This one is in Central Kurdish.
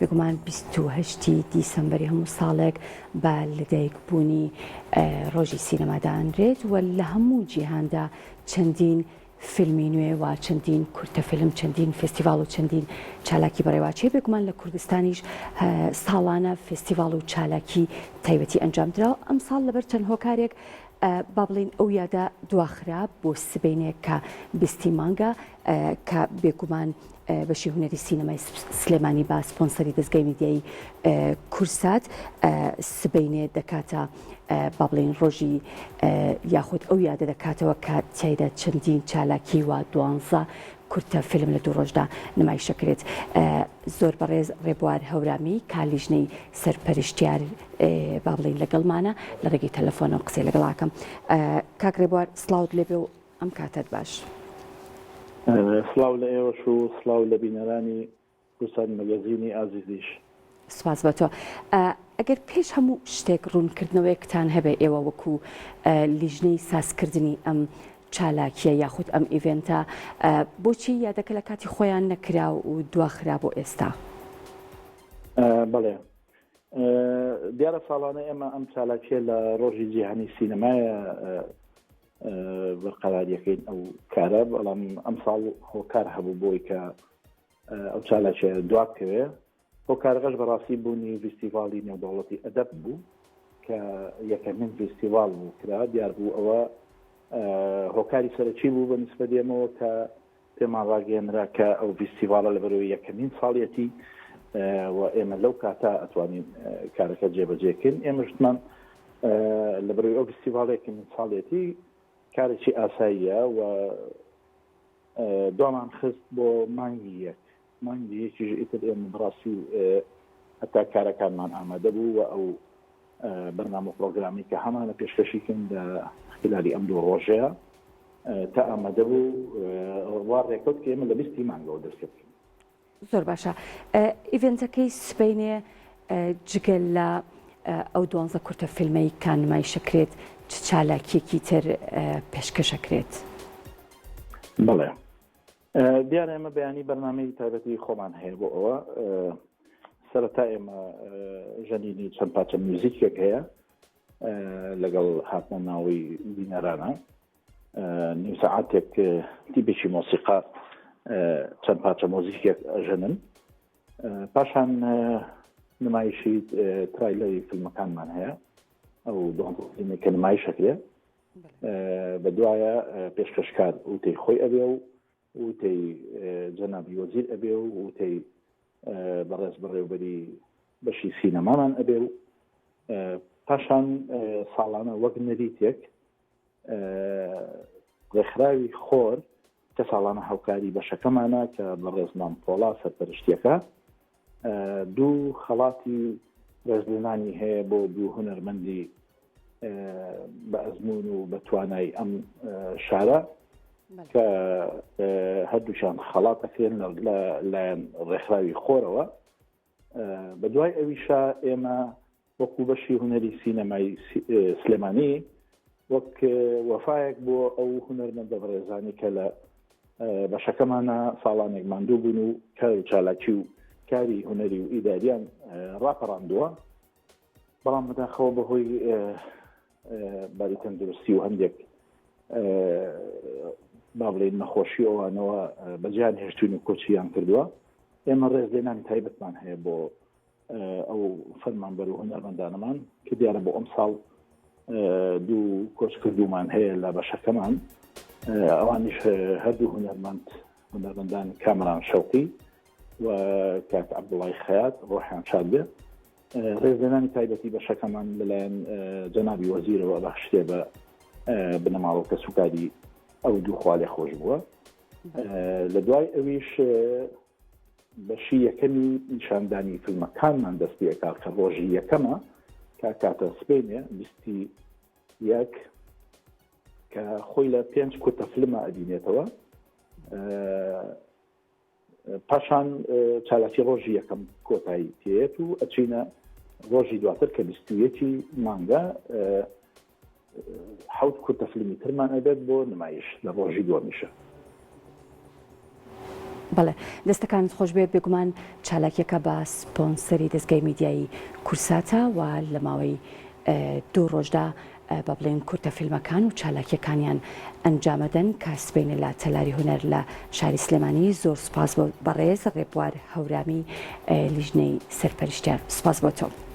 بێگومان 28 دیسەمبەری هەموو ساڵێک بە لەدایکبوونی ڕۆژی سینەمادانرێت و لە هەموو جیهاندا چەندین فیلمی نوێ و چەندین کورتە فیلم چەندین فستیڤال و چەندین چالاکی بەڕێواچێ بێگومان لە کوردستانیش ساڵانە فستیڤال و چالاکی تایبەتی ئەنجامدراوە. ئەم ساڵ لەبەر چەند هۆکارێک با بڵین ئەو یادا دواخرا بۆ سبەینێک کە 20 مانگە کە بێگومان بەشی هونەری سینەمای سلێمانی با سپۆنسەری دەستگای میدیایی کورسات سبەینێ دەکاتە با بڵین ڕۆژی یاخود ئەو یادە دەکاتەوە کە تیایدا چەندین چالاکی و 12 کورتە فیلم لە 2 ڕۆژدا نمایشەکرێت. زۆر بەڕێز ڕێبوار هەورامی کالیژنەی سەرپەرشتیار با بڵین لەگەڵمانە لە ڕێگەی تەلەفۆنەوە قسەی لەگەڵاکەم. کاک ڕێبوار سڵاوت لێبێ و ئەم کاتت باش. سڵاو لە ئێوەش و سڵاو لە بینەرانی کورسان مەگەزینی ئازیزیش. سپاس بە تۆ. ئەگەر پێش هەموو شتێک ڕوونکردنەوەیەکتان هەبێ ئێوە وەکو لیژنەی سازکردنی ئەم چالاکیە یاخود ئەم ئیڤێنتە بۆچی یادەکە لە کاتی خۆیان نەکرا و دواخرا بۆ ئێستا؟ بەڵێ دیارە ساڵانە ئێمە ئەم چالاکیە لە ڕۆژی جیهانی سینەمایە بەرقەراریەکەین ئەو کارە، بەڵام ئەم ساڵ هۆکار هەبوو بۆی کە ئەو چالاکیە دوابکەوێ. هۆکارەکەش بەڕاستی بوونی فستیڤالی نێودەوڵەتی ئەدەب بوو کە یەکەمین فستیڤال بوو کرا. دیار بوو ئەوە هۆکاری سەرەکی بوو بە نسبە دێمەوە کە پێمان ڕاگەیەنرا کە ئەو فستیڤالە لەبەرەوەی یەکەمین ساڵیەتی و ئێمە لەو کاتا ئەتوانین کارەکە جێبەجێکردن. ئێمەشتمان لەبەرەوەی ئەو فستیڤالێکی من ساڵێتی کارێکی ئاساییە و دوامان خست بۆ مانگی یەکیش ئیتر ئێمە بەڕاستی هەتا کارەکانمان ئامادە بوو و ئەو بەرنامە پرۆگرامی کە هەمانە پێشکەشیکن لە خلالی ئەم 2 ڕۆژەیە تا ئامادە بوو وا ڕێکەوت کە ئێمە لە 20 مانگەوە دەستکەوتین. زۆر باشە. ئیڤێنتەکەی سبەینێ جگەل لە ئەو 12 کورتە فیلمەی کە نمایشەکرێت چ چالاکیەکی تر پێشکەشەکرێت؟ بەڵێ دیارە ئێمە بەیانی بەرنامەی تایبەتی خۆمان هەیە بۆ ئەوە. سەرەتا ئێمە ژەنینی چەند پاچە میوزیکێک هەیە لەگەڵ هاتنە ناوی بینەرانە، نیم سەعاتێک تیپێکی مۆسیقا چەند پاچە مۆزیکێک ئەژەنن، پاشان نمایشی ترایلەری فیلمەکانمان هەیە ئەو فیلمێک کە نمایشەکرێ بە دوایە پێشکەشکار وتەی خۆی ئەبێ و وتەی جەنابی وەزیر ئەبێ و وتەی بەڕێز بەڕێوبەری بەشی سینەمامان ئەبێ و پاشان ساڵانە وەک نەریتێک ڕێکخراوی خۆر کە ساڵانە هاوکاری بەشەکەمانە کە بەڕێز مامپۆڵا سەرپەرشتیەکە 2 خەڵاتی ڕێزلێنانی هەیە بۆ 2 هونەرمەندی بە ئەزمون و بە توانای ئەم شارە کە هەردووشان خەڵات ئەکرێن لایەن ڕێکخراوی خۆرەوە. بە دوای ئەویشا ئێمە وەکو بەشی هونەری سینەمای سلێمانی وەک وەفایەک بۆ ئەو هونەرمەندە بەڕێزانی کە لە بەشەکەمانە ساڵانێک ماندوو بوون و کار و چالاکی و کاری هونەری و ئیداریان ڕاپەڕاندووە، بەڵام بەداخەوە بەهۆی باری تەندروستی و هەندێک با بڵێن نەخۆشی ئەوانەوە بەجیان هێشتوین و کۆچیان کردووە. ئێمە ڕێزلێنانی تایبەتمان هەیە بۆ ئەو فەرمانبەر و هونەرمەندانەمان کە دیارە بۆ ئەم ساڵ 2 کۆچ کردومان هەیە لە بەشەکەمان. ئەوانیش هەردوو هونەرمەندان کامران شەوقی و کاک عەبدوڵای خەیات ڕۆحیان شاد بێ. ڕێزلێنانی تایبەتی بەشەکەمان لەلایەن جەنابی وەزیرەوە بەخشتێ بە بنەماڵەوە کە سوکاری ئەو 2 خوا لێ خۆش بووە. لە دوای ئەویش بەشی یەکەمی نیشاندانی فیلمەکانمان دەست پێکات کە ڕۆژی یەکەمە کە کاتە سبەینێ 21 کە خۆی لە 5 کورتە فیلمە ئەبینێتەوە. پاشان چالاکی ڕۆژی یەکەم کۆتایی تێت و ئەچینە ڕۆژی دواتر کە 21 مانگە 7 کورتە فیلمی ترمان ئەبێت بۆ نمایش لە ڕۆژی دووەمیشە. بەڵێ دەستەکانت خۆش بێ بێگومان چالاکیەکە بە سپۆنسەری دەستگای میدیایی کورساتە و لە ماوەی 2 ڕۆژدا بە بڵێن کورتە فیلمەکان و چالاکیەکانیان ئەنجامەدەن کە سبەینە لە تەلاری هونەر لە شاری سلێمانی. زۆر سپاس بۆ بەڕێز ڕێبوار هەورامی لیژنەی سەرپەرشتیان. سپاس بۆ تۆ.